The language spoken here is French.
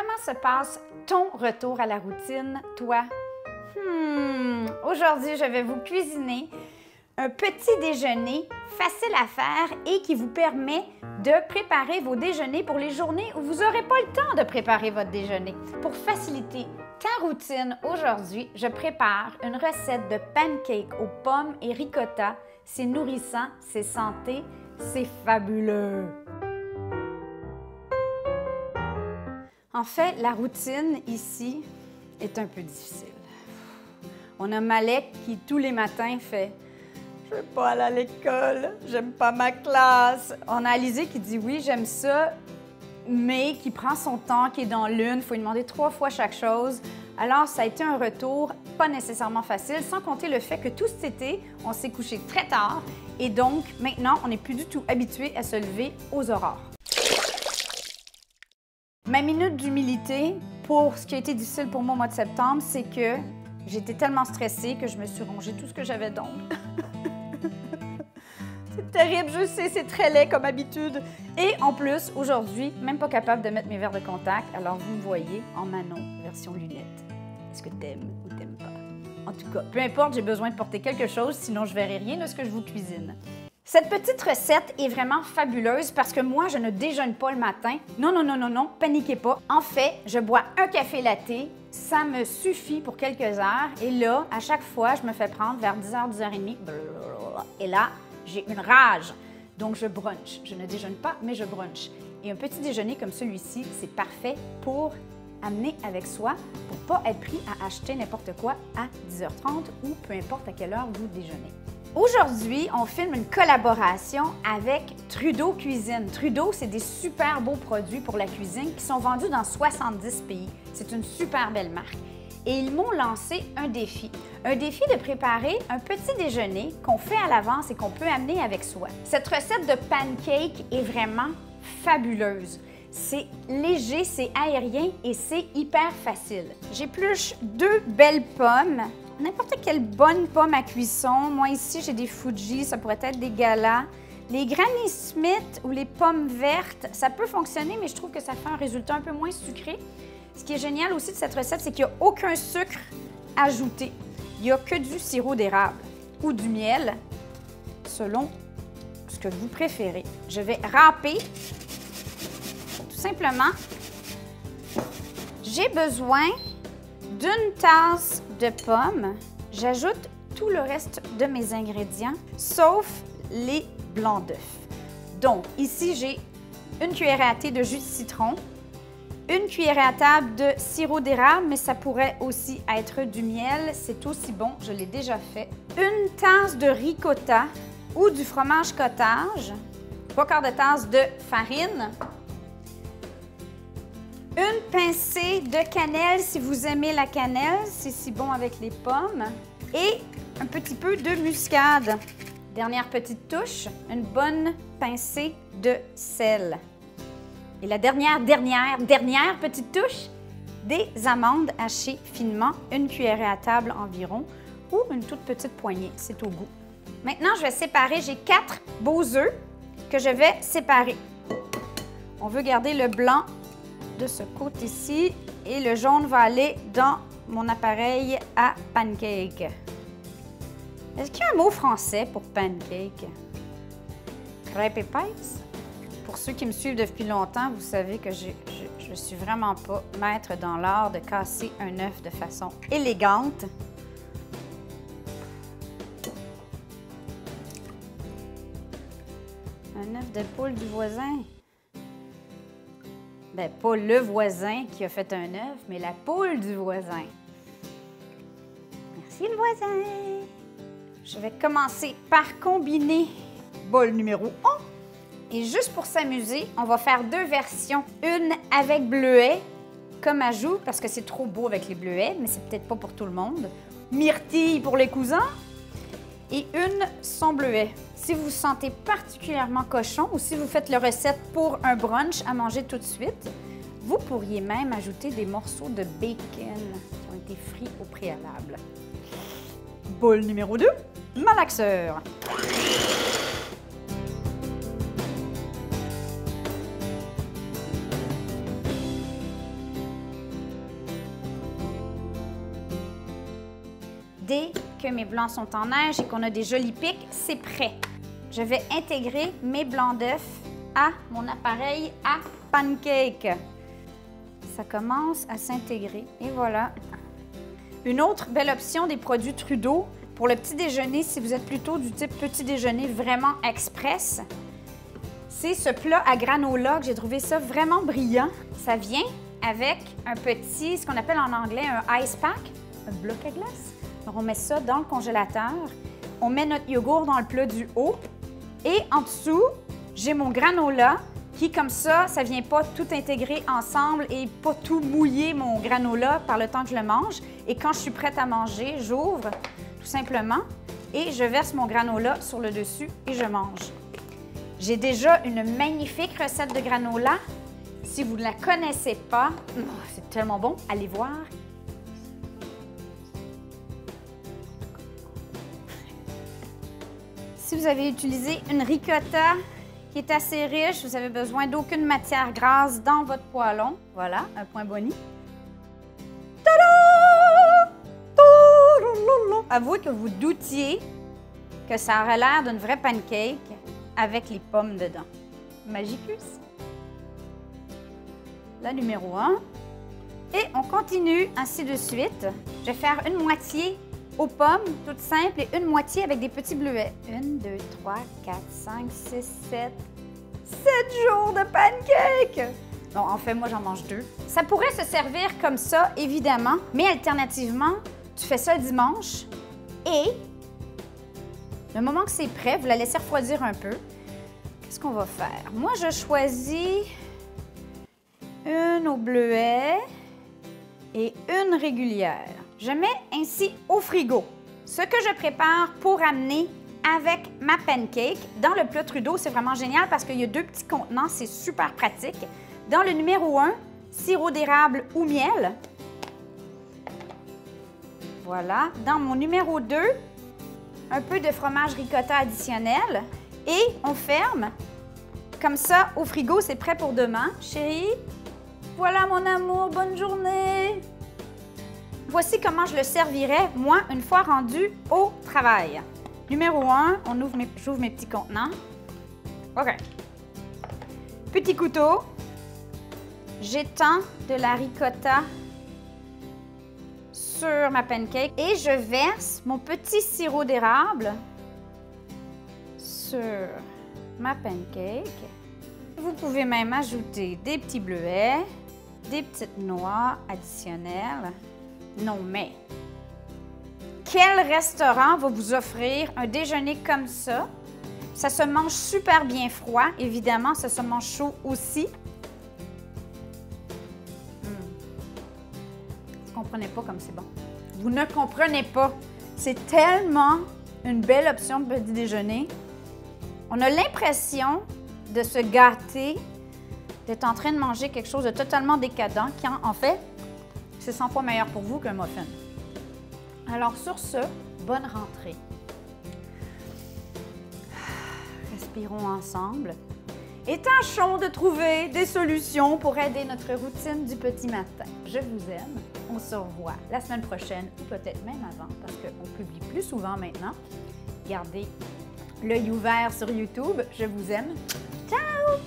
Comment se passe ton retour à la routine, toi? Aujourd'hui, je vais vous cuisiner un petit déjeuner facile à faire et qui vous permet de préparer vos déjeuners pour les journées où vous n'aurez pas le temps de préparer votre déjeuner. Pour faciliter ta routine, aujourd'hui, je prépare une recette de pancakes aux pommes et ricotta. C'est nourrissant, c'est santé, c'est fabuleux! En fait, la routine ici est un peu difficile. On a Malek qui, tous les matins, fait « Je veux pas aller à l'école, j'aime pas ma classe ». On a Alizé qui dit « Oui, j'aime ça », mais qui prend son temps, qui est dans l'une, il faut lui demander 3 fois chaque chose. Alors, ça a été un retour pas nécessairement facile, sans compter le fait que tout cet été, on s'est couché très tard et donc, maintenant, on n'est plus du tout habitué à se lever aux aurores. Ma minute d'humilité pour ce qui a été difficile pour moi au mois de septembre, c'est que j'étais tellement stressée que je me suis rongé tout ce que j'avais d'ongles. C'est terrible, je sais, c'est très laid comme habitude. Et en plus, aujourd'hui, même pas capable de mettre mes verres de contact, alors vous me voyez en Manon, version lunettes. Est-ce que t'aimes ou t'aimes pas? En tout cas, peu importe, j'ai besoin de porter quelque chose, sinon je verrai rien de ce que je vous cuisine. Cette petite recette est vraiment fabuleuse parce que moi, je ne déjeune pas le matin. Non, paniquez pas. En fait, je bois un café latte, ça me suffit pour quelques heures. Et là, à chaque fois, je me fais prendre vers 10h, 10h30. Et là, j'ai une rage. Donc, je brunch. Je ne déjeune pas, mais je brunch. Et un petit déjeuner comme celui-ci, c'est parfait pour amener avec soi, pour ne pas être pris à acheter n'importe quoi à 10h30 ou peu importe à quelle heure vous déjeunez. Aujourd'hui, on filme une collaboration avec Trudeau Cuisine. Trudeau, c'est des super beaux produits pour la cuisine qui sont vendus dans 70 pays. C'est une super belle marque. Et ils m'ont lancé un défi. Un défi de préparer un petit déjeuner qu'on fait à l'avance et qu'on peut amener avec soi. Cette recette de pancake est vraiment fabuleuse. C'est léger, c'est aérien et c'est hyper facile. J'épluche 2 belles pommes. N'importe quelle bonne pomme à cuisson. Moi, ici, j'ai des Fuji, ça pourrait être des Gala. Les Granny Smith ou les pommes vertes, ça peut fonctionner, mais je trouve que ça fait un résultat un peu moins sucré. Ce qui est génial aussi de cette recette, c'est qu'il n'y a aucun sucre ajouté. Il n'y a que du sirop d'érable ou du miel, selon ce que vous préférez. Je vais râper, tout simplement. J'ai besoin d'une tasse de pommes. J'ajoute tout le reste de mes ingrédients, sauf les blancs d'œufs. Donc, ici, j'ai une cuillerée à thé de jus de citron, une cuillerée à table de sirop d'érable, mais ça pourrait aussi être du miel. C'est aussi bon, je l'ai déjà fait. Une tasse de ricotta ou du fromage cottage, 3/4 de tasse de farine, une pincée de cannelle si vous aimez la cannelle, c'est si bon avec les pommes, et un petit peu de muscade. Dernière petite touche, une bonne pincée de sel. Et la dernière petite touche, des amandes hachées finement, une cuillerée à table environ, ou une toute petite poignée, c'est au goût. Maintenant, je vais séparer, j'ai 4 beaux œufs que je vais séparer. On veut garder le blanc de ce côté-ci et le jaune va aller dans mon appareil à pancake. Est-ce qu'il y a un mot français pour pancake? Crêpe épaisse? Pour ceux qui me suivent depuis longtemps, vous savez que je suis vraiment pas maître dans l'art de casser un œuf de façon élégante. Un œuf de poule du voisin. Bien, pas le voisin qui a fait un œuf, mais la poule du voisin. Merci le voisin! Je vais commencer par combiner bol numéro 1. Et juste pour s'amuser, on va faire 2 versions. Une avec bleuet comme ajout, parce que c'est trop beau avec les bleuets, mais c'est peut-être pas pour tout le monde. Myrtille pour les cousins. Et une sans bleuet. Si vous vous sentez particulièrement cochon ou si vous faites la recette pour un brunch à manger tout de suite, vous pourriez même ajouter des morceaux de bacon qui ont été frits au préalable. Bol numéro 2, malaxeur. Dès que mes blancs sont en neige et qu'on a des jolis pics, c'est prêt. Je vais intégrer mes blancs d'œufs à mon appareil à pancake. Ça commence à s'intégrer et voilà. Une autre belle option des produits Trudeau pour le petit déjeuner, si vous êtes plutôt du type petit déjeuner vraiment express, c'est ce plat à granola que j'ai trouvé ça vraiment brillant. Ça vient avec un petit, ce qu'on appelle en anglais un ice pack, un bloc à glace. Donc, on met ça dans le congélateur. On met notre yogourt dans le plat du haut. Et en dessous, j'ai mon granola qui, comme ça ne vient pas tout intégrer ensemble et pas tout mouiller mon granola par le temps que je le mange. Et quand je suis prête à manger, j'ouvre tout simplement et je verse mon granola sur le dessus et je mange. J'ai déjà une magnifique recette de granola. Si vous ne la connaissez pas, c'est tellement bon, allez voir. Si vous avez utilisé une ricotta qui est assez riche, vous avez besoin d'aucune matière grasse dans votre poêlon. Voilà, un point boni. Avouez que vous doutiez que ça aurait l'air d'une vraie pancake avec les pommes dedans. Magicus. La numéro 1. Et on continue ainsi de suite. Je vais faire une moitié aux pommes, toute simple, et une moitié avec des petits bleuets. 1, 2, 3, 4, 5, 6, 7. 7 jours de pancake! Bon, en fait, moi, j'en mange 2. Ça pourrait se servir comme ça, évidemment, mais alternativement, tu fais ça le dimanche et le moment que c'est prêt, vous la laissez refroidir un peu. Qu'est-ce qu'on va faire? Moi, je choisis une au bleuet et une régulière. Je mets ainsi au frigo ce que je prépare pour amener avec ma pancake. Dans le plat Trudeau, c'est vraiment génial parce qu'il y a 2 petits contenants, c'est super pratique. Dans le numéro 1, sirop d'érable ou miel. Voilà. Dans mon numéro 2, un peu de fromage ricotta additionnel. Et on ferme. Comme ça, au frigo, c'est prêt pour demain. Chérie, voilà mon amour, bonne journée! Voici comment je le servirais, moi, une fois rendu au travail. Numéro 1, j'ouvre mes petits contenants. OK. Petit couteau. J'étends de la ricotta sur ma pancake et je verse mon petit sirop d'érable sur ma pancake. Vous pouvez même ajouter des petits bleuets, des petites noix additionnelles. Non, mais quel restaurant va vous offrir un déjeuner comme ça? Ça se mange super bien froid, évidemment, ça se mange chaud aussi. Vous ne comprenez pas comme c'est bon. Vous ne comprenez pas. C'est tellement une belle option de petit déjeuner. On a l'impression de se gâter, d'être en train de manger quelque chose de totalement décadent, quand en fait, c'est 100 fois meilleur pour vous qu'un muffin. Alors sur ce, bonne rentrée. Respirons ensemble et tâchons de trouver des solutions pour aider notre routine du petit matin. Je vous aime. On se revoit la semaine prochaine ou peut-être même avant parce qu'on publie plus souvent maintenant. Gardez l'œil ouvert sur YouTube. Je vous aime. Ciao!